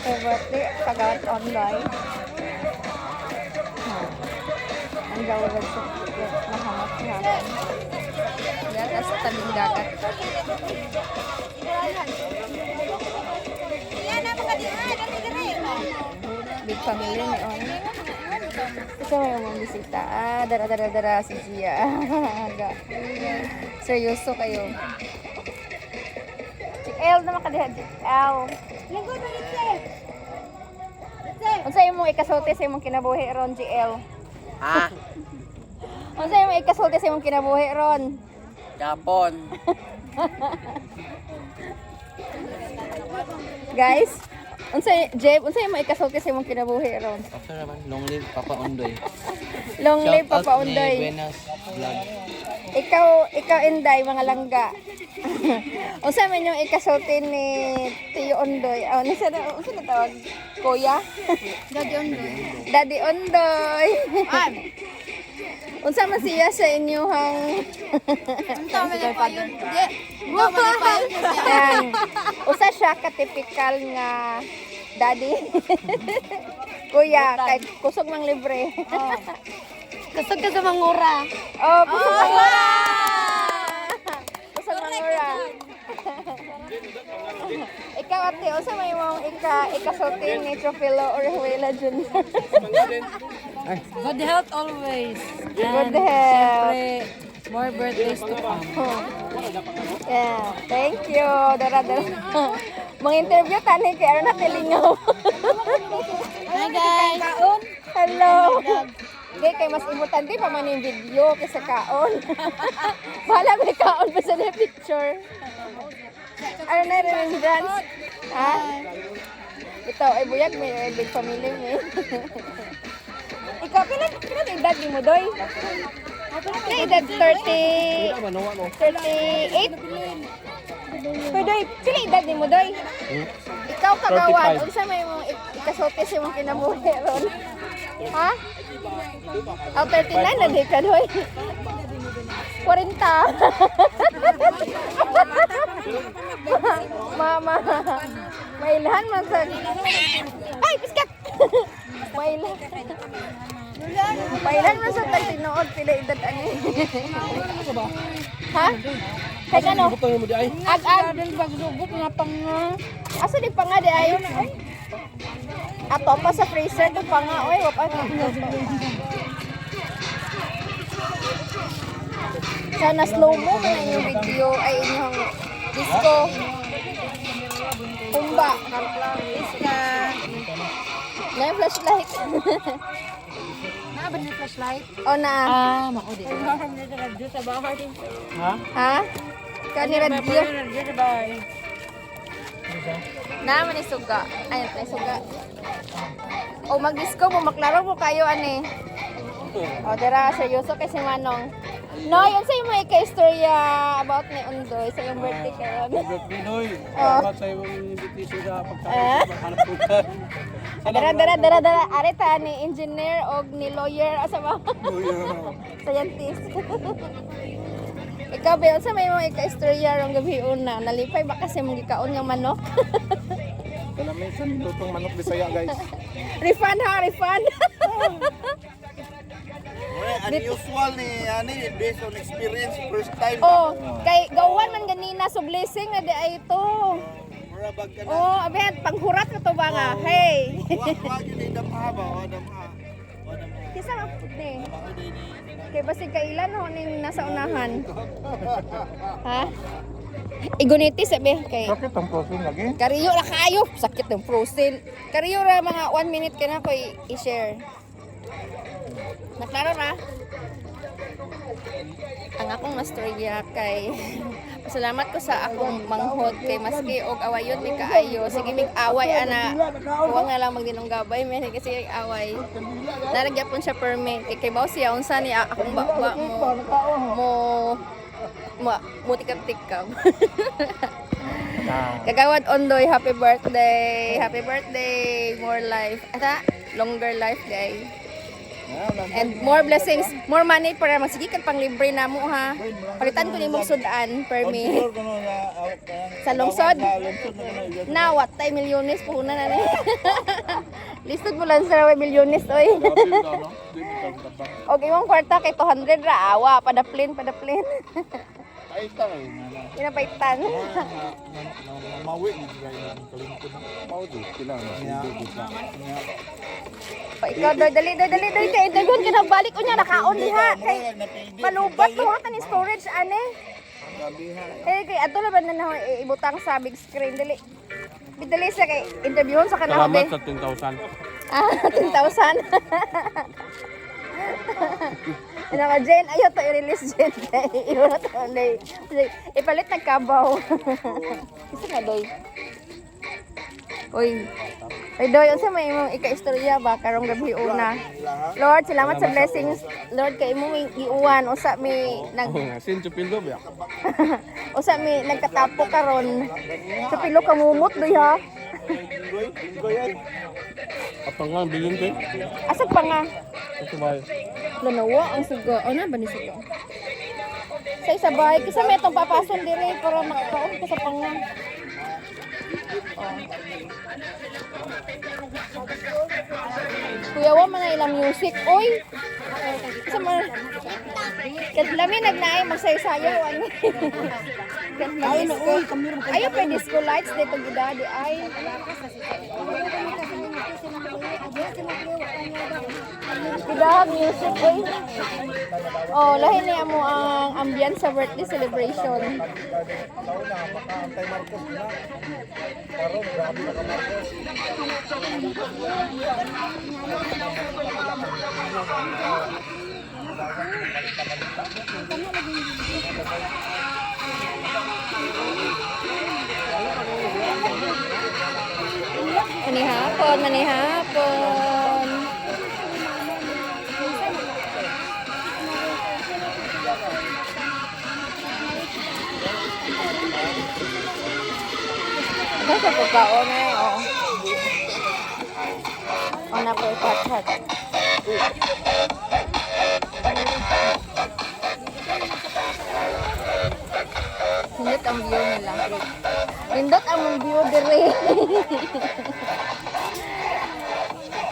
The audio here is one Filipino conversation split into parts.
happy birthday. Kagawad online. Ang gawad sa mahamat-hamat. Yan, tas tabing dagat. Big family ni On. Ito may mga bisita. Dara si Gia. Seryoso kayo. L naman kadiha. L. Linggo na ito. Unsa imong ikasulti sa imong kinabuhi ron, GL? Ha? Unsa imong ikasulti sa imong kinabuhi ron? Japon. Guys, unsa imong ikasulti sa imong kinabuhi ron? After naman, long live Papa Ondoy. Long live Shout out Papa ni Undoy. Buenas Vlog. Ikaw Inday, mga langga. Unsa man yung ikasulti ni Tiyo Undoy? Oh, unsa na tawag? Kuya? Daddy Ondoy. Daddy Undoy. Unsa man siya sa inyong Unta man na pa yun. Unta man na pa yun. Yan. Usa siya ka-typical nga daddy. Kuya, kay kusog mang libre. Kusog ka sa mangura. Oh, kusog mang ura. Kusog mang ura. Ikaw ate, unsa may mong ikasulti ni Trofilo Orejuela Jr. Good health always. Good health. Siyempre, more birthdays to come. Yeah, thank you. Dara. Mga interview tani kay Arna Telingaw. Hi guys. Hello. Hindi, kay mas importante pa man yung video kaysa kaon. Bahala may kaon pa sa picture. Ano na remembrance? Ha? Ito, ay buyag, may big family mo. Ikaw, pila edad ni mo, Doy? Pila edad 38? Pero Doy, pila edad ni mo, Doy? Ikaw kagawan, unsa may mong ikasotes yung kinabuhi ron? Ha? Oh, 39 na di ka, Doy. 40. Mama, mailahan man sa... Ay, piskat! Mailahan. Mailahan man sa tagtinood, pila edad ani. Ha? Kaya ano? Ag-ag. Asa di pa nga di ay? Ato pa sa freezer, doon pa nga. Uy, wap nga. Sana slow-mo man ang yung video ay inyong disco. Kumba. Iska. Na yung flashlight. Na ba ni flashlight? O na. Mako di. Ha? Kani radio. Na man isuga. Ayun, na isuga. O mag-disco mo, maklaro mo kayo ani. O dira, seryoso kay si Manong. No, yun sa yung may ka-istorya about ni Undoy sa yung birthday karon. Birthday Noy. Oh. Salamat sa iyong invitation sa pagkahanap punta. Dara. Arita ni engineer o ni lawyer asa ba? Scientist. Ikaw ba, sa may mga ka-istorya rong gabi una, nalipay ba kasi mong gikaon nga manok? Kalamisan, lutong manok Bisaya guys. Refund ha, refund. Unusual ni based on experience first time. Oh, kay gawan man ganina so blessing na di ay ito. Murabag ka na. Oh, abet panghurat mo to ba nga? Hey. Wa gyud damha ba, wa damha. Kisa nga puti. Kay basig kailan ho ning nasa unahan. Ha? Iguniti sabi kay Bakit ang prosin lagi? Kariyo ra kayo, sakit ng frozen. Kariyo ra mga 1 minute ka na ko i-share. Naklaro ra. Ang akong nastorya kay pasalamat ko sa akong manghod kay maski og awayon mi kaayo sige mig away ana huwag nga lang magdinong gabay men kasi away naragyapon siya permit kay bawo siya unsa ni akong bakwa mo tikap-tikap. Kagawad Ondoy, happy birthday, more life ata longer life day. And more blessings, more money para magsigikan pang libre na mo ha. Palitan ko ni mong sudan permit. Sa lungsod? Na, what tay milyones po na na. Listed mo lang sa milyones oy. Okay, mong kwarta kay 200 ra awa, padaplin. Ay, tayo. Pinapaitan. Mawi ni guys ng kalingkod. Maudo sila na. Pa ikaw dali kay dagon ka na balik unya nakaon diha kay malubat to ha ni storage ane. Kay ato na ba na ibutang sa big screen dali. Bidali sa kay interviewon sa kanang be. Salamat sa 10,000. Ah, 10,000. Ano ka, Jen? Ayaw to i-release, Jen. Iyon na to. Ipalit nagkabaw. Kasi nga, Doy. Uy. Ay, Doy, unsa may imong ika-istorya ba? Karong gabi una. Lord, salamat sa blessings. Lord, kay imong iuwan. Usa mi Sin chupildo ba? usa mi nagkatapo karon. Sa pilo kamumot, Doy, ha? Apa nga bilin ko? Asa pa nga? Sa bahay. Lanawa ang suga. O na ba ni suga? Sa isa bahay. Kasi may itong papason dire para makakaon ko sa panga. Kuya, wa man na ilang music. Oy! Sa man... Lami nagnaay magsayo-sayo. Ay, ayaw pa disco lights dito gida di ay. Gidahag music oy. Oh, lahi niya mo ang ambience sa birthday celebration. Makaantay Marcos na. Karon grabe na ka Marcos. Manihapon. Ito sa pagkaon na yun, oh. O na po, ipat-hat. Hindot ang view nila. Hindot ang view dire.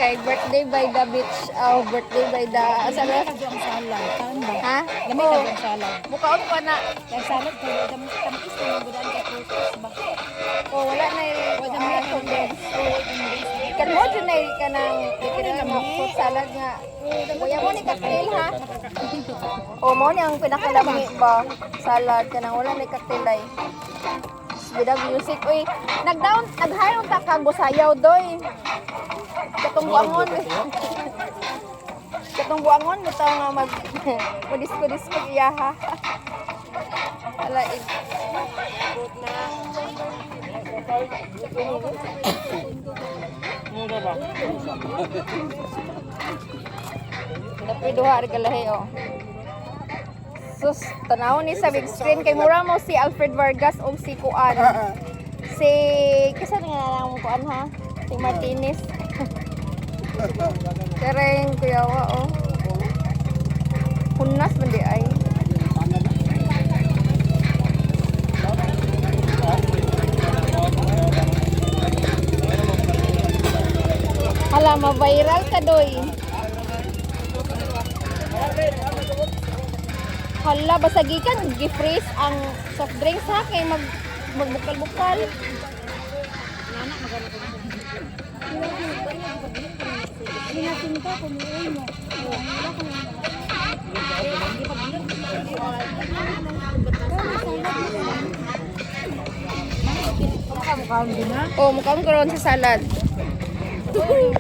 Kay birthday by the beach. Oh, birthday by the... Asa ba? Ha? Gamay ka ang salad. Bukaon pa na. Kaya salad ko, tamis na yung gudaan kay prutas ba? Oh, wala na yung ikan mo dyan na ka ng ikinang fruit salad nga. Kuya mo ni cocktail ha? O mo ni ang pinakalami ba? Salad ka nang wala na cocktail ay. Bidag music. Uy, nag-hire ta kag busayaw doy. Katong buangon. Katong buangon bitaw nga mag-disco iya ha. Ala ig. Napiduha regalahe oh. Sus, tanaw ni sa big screen kay mura mo si Alfred Vargas o si Kuan. Si kisa nga nang Kuan ha? Si Martinez. Tereng kuyawa oh. Hunas man di ay. Hala, ma-viral ka doy. Hala, basagikan, gi-freeze ang soft drinks ha, kay magbukal-bukal. Oh, mukhang karon sa salad.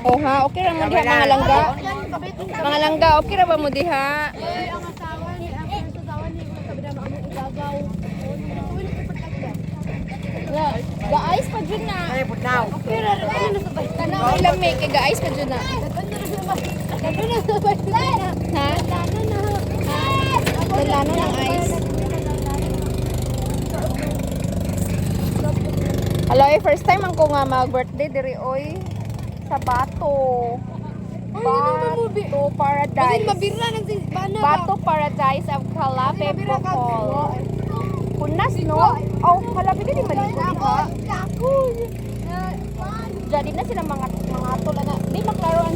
Oh ha, okay ra mo diha mga langga. Mga langga, okay ra ba mo diha? Ga-ice pa dyan na. Ay, putaw. Okay ra ra na sa bay. Tanaw lami kay ga-ice pa dyan na. Ha? Dalano ng ice. Hello, first time ang ko nga mag-birthday diri oy sa Bato. Bato Paradise. Mabira ng si Bana ba? Bato Paradise of Calape Bohol. Punas, no? Oh, Calape din maligo diha. Jadi na sila mga tula na. Di maklaro ang